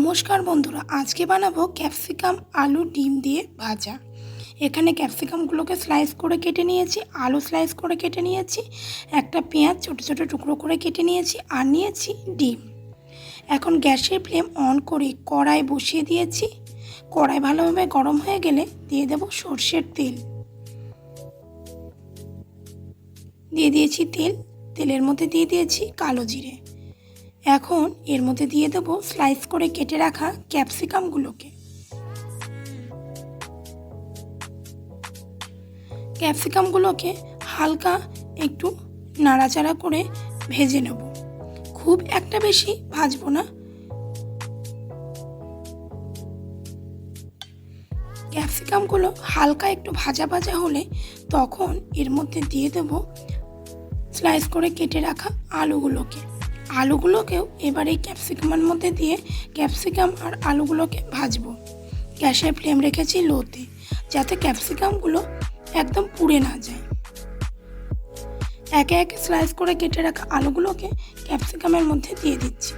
নমস্কার বন্ধুরা, আজকে বানাবো ক্যাপসিকাম আলু ডিম দিয়ে ভাজা। এখানে ক্যাপসিকামগুলোকে স্লাইস করে কেটে নিয়েছি, আলু স্লাইস করে কেটে নিয়েছি, একটা পেঁয়াজ ছোট ছোট টুকরো করে কেটে নিয়েছি আর নিয়েছি ডিম। এখন গ্যাসের ফ্লেম অন করে কড়াই বসিয়ে দিয়েছি। কড়াই ভালোভাবে গরম হয়ে গেলে দিয়ে দেব সর্ষের তেল। দিয়ে দিয়েছি তেল, তেলের মধ্যে দিয়ে দিয়েছি কালো জিরে। এখন এর মধ্যে দিয়ে দেবো স্লাইস করে কেটে রাখা ক্যাপসিকামগুলোকে। ক্যাপসিকামগুলোকে হালকা একটু নাড়াচাড়া করে ভেজে নেব, খুব একটা বেশি ভাজবো না। ক্যাপসিকামগুলো হালকা একটু ভাজা ভাজা হলে তখন এর মধ্যে দিয়ে দেব স্লাইস করে কেটে রাখা আলুগুলোকেও এবার এই ক্যাপসিকামের মধ্যে দিয়ে ক্যাপসিকাম আর আলুগুলোকে ভাজবো। গ্যাসের ফ্লেম রেখেছি লোতে, যাতে ক্যাপসিকামগুলো একদম পুড়ে না যায়। একে একে স্লাইস করে কেটে রাখা আলুগুলোকে ক্যাপসিকামের মধ্যে দিয়ে দিচ্ছি।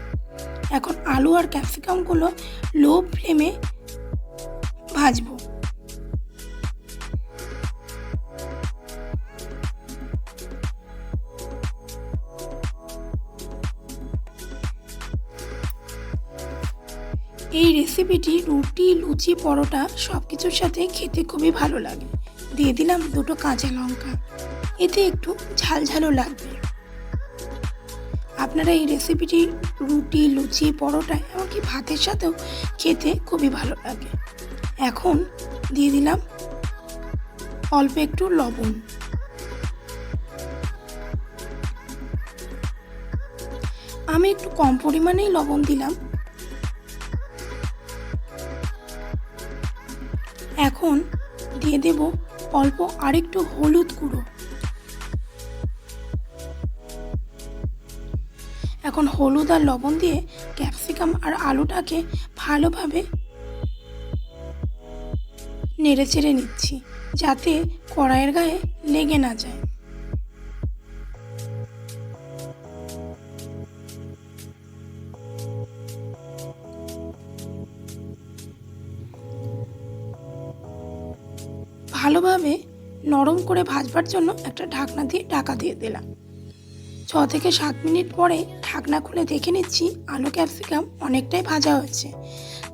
এখন আলু আর ক্যাপসিকামগুলো লো ফ্লেমে ভাজবো। এই রেসিপিটি রুটি, লুচি, পরোটা সব কিছুর সাথে খেতে খুবই ভালো লাগে। দিয়ে দিলাম দুটো কাঁচা লঙ্কা, এতে একটু ঝালঝালও লাগবে। আপনারা এই রেসিপিটি রুটি, লুচি, পরোটা এমনকি ভাতের সাথেও খেতে খুবই ভালো লাগে। এখন দিয়ে দিলাম অল্প একটু লবণ। আমি একটু কম পরিমাণেই লবণ দিলাম। এখন দিয়ে দেব অল্প আরেকটু হলুদ গুঁড়ো। এখন হলুদ আর লবণ দিয়ে ক্যাপসিকাম আর আলুটাকে ভালোভাবে নেড়ে চেড়ে নিচ্ছি, যাতে কড়াইয়ের গায়ে লেগে না যায়। ভালোভাবে নরম করে ভাজবার জন্য একটা ঢাকনা দিয়ে ঢাকা দিয়ে দিলাম। 6 থেকে 7 মিনিট পরে ঢাকনা খুলে দেখে নিচ্ছি আলু ক্যাপসিকাম অনেকটাই ভাজা হয়েছে।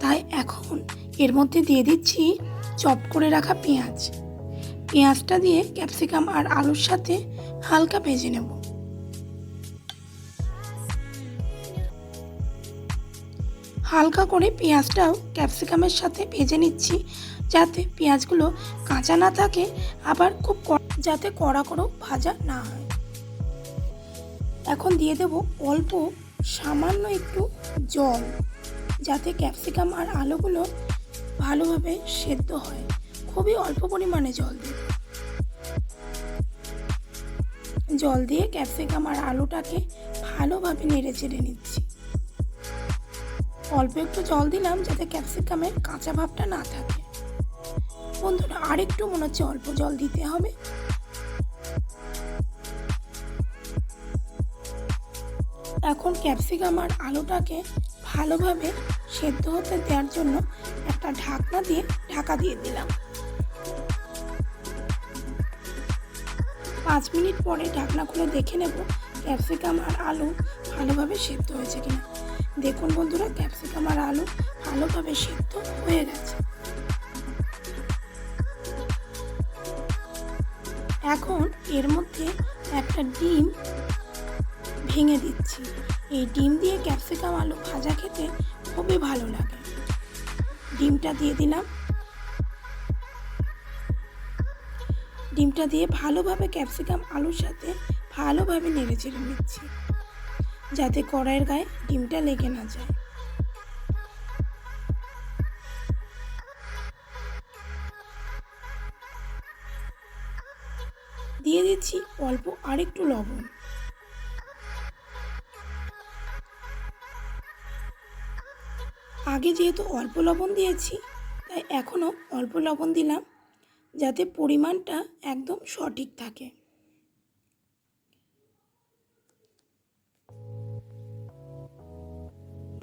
তাই এখন এর মধ্যে দিয়ে দিচ্ছি চপ করে রাখা পেঁয়াজটা দিয়ে ক্যাপসিকাম আর আলুর সাথে হালকা ভেজে নেব। হালকা করে পেঁয়াজটাও ক্যাপসিকামের সাথে ভেজে নিচ্ছি, যাতে পেঁয়াজগুলো কাঁচা না থাকে, আবার খুব যাতে কড়া করেও ভাজা না হয়। এখন দিয়ে দেব অল্প সামান্য একটু জল, যাতে ক্যাপসিকাম আর আলুগুলো ভালোভাবে সেদ্ধ হয়। খুবই অল্প পরিমাণে জল দেব। জল দিয়ে ক্যাপসিকাম আর আলুটাকে ভালোভাবে নেড়ে চেড়ে নিচ্ছি। অল্প একটু জল দিলাম যাতে ক্যাপসিকামের কাঁচা ভাবটা না থাকে। বন্ধুরা, আরেকটু মনে হচ্ছে অল্প জল দিতে হবে। এখন ক্যাপসিকাম আর আলুটাকে ভালোভাবে সেদ্ধ হতে দেওয়ার জন্য একটা ঢাকনা দিয়ে ঢাকা দিয়ে দিলাম। 5 মিনিট পরে ঢাকনা খুলে দেখে নেব ক্যাপসিকাম আর আলু ভালোভাবে সেদ্ধ হয়েছে কিনা। দেখুন বন্ধুরা, ক্যাপসিকাম আর আলু ভালোভাবে সেদ্ধ হয়ে গেছে। এখন এর মধ্যে একটা ডিম ভেঙে দিচ্ছি। এই ডিম দিয়ে ক্যাপসিকাম আলু ভাজা খেতে খুবই ভালো লাগে। ডিমটা দিয়ে দিলাম। ডিমটা দিয়ে ভালোভাবে ক্যাপসিকাম আলুর সাথে ভালোভাবে নেড়ে চেড়ে নিচ্ছি, যাতে কড়াইয়ের গায়ে ডিমটা লেগে না যায়। দিয়ে দিচ্ছি অল্প আরেকটু লবণ। আগে যেহেতু অল্প লবণ দিয়েছি, তাই এখনও অল্প লবণ দিলাম, যাতে পরিমাণটা একদম সঠিক থাকে।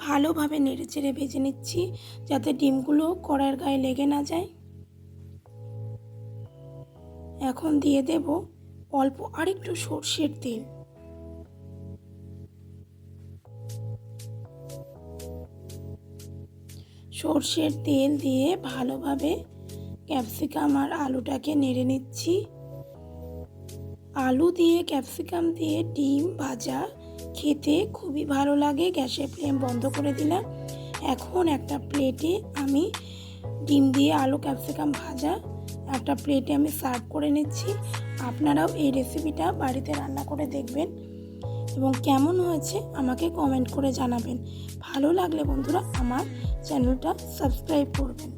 ভালোভাবে নেড়েচেড়ে ভেজে নিচ্ছি যাতে ডিমগুলো কড়াইয়ের গায়ে লেগে না যায়। এখন দিয়ে দেব অল্প আরেকটু সরষের তেল। সরষের তেল দিয়ে ভালোভাবে ক্যাপসিকাম আর আলুটাকে নেড়ে নিচ্ছি। আলু দিয়ে ক্যাপসিকাম দিয়ে ডিম ভাজা খেতে খুবই ভালো লাগে। গ্যাসের ফ্লেম বন্ধ করে দিলাম। এখন একটা প্লেটে আমি ডিম দিয়ে আলু ক্যাপসিকাম ভাজা একটা প্লেটে আমি সার্ভ করে নিচ্ছি। আপনারাও এই রেসিপিটা বাড়িতে রান্না করে দেখবেন এবং কেমন হয়েছে আমাকে কমেন্ট করে জানাবেন। ভালো লাগলে বন্ধুরা আমার চ্যানেলটা সাবস্ক্রাইব করবেন।